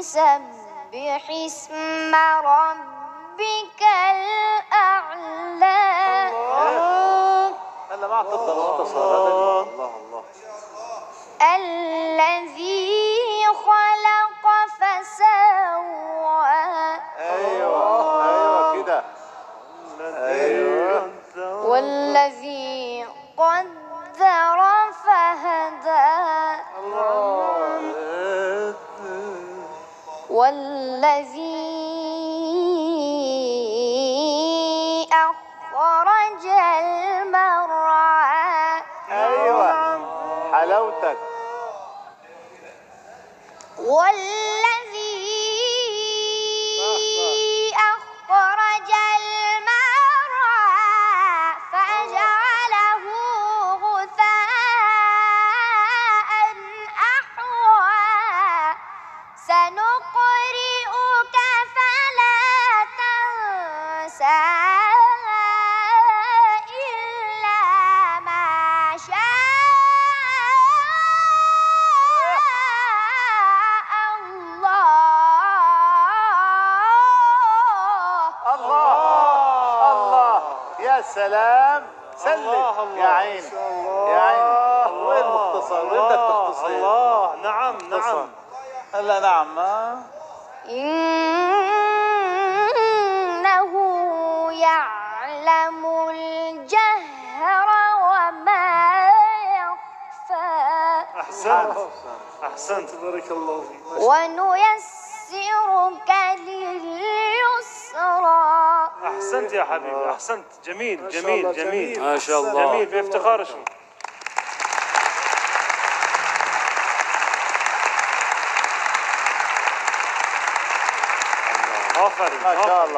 سبح اسم ربك الأعلى. هلا ما تفضل الله الله الذي خلق فسوى. ايوه كده. ايوه. والذي قدر فهدى. والذي أخرج المرعى. ايوه حلاوتك. والذي أخرج المرعى فجعله غثاء أحوى. سنقرئك فلا تنسى إلا ما شاء الله. يا سلام. سلم يا عيني يا عيني. وين مختصر؟ وين بدك تختصر؟ الله. نعم نعم. هلا نعم. إنه يعلم الجهر وما يخفى. أحسنت بارك الله فيك. ونيسرك لليسرى. أحسنت يا حبيبي أحسنت. جميل جميل جميل ما شاء الله. جميل بافتخار اسمك. آفرين ما شاء الله.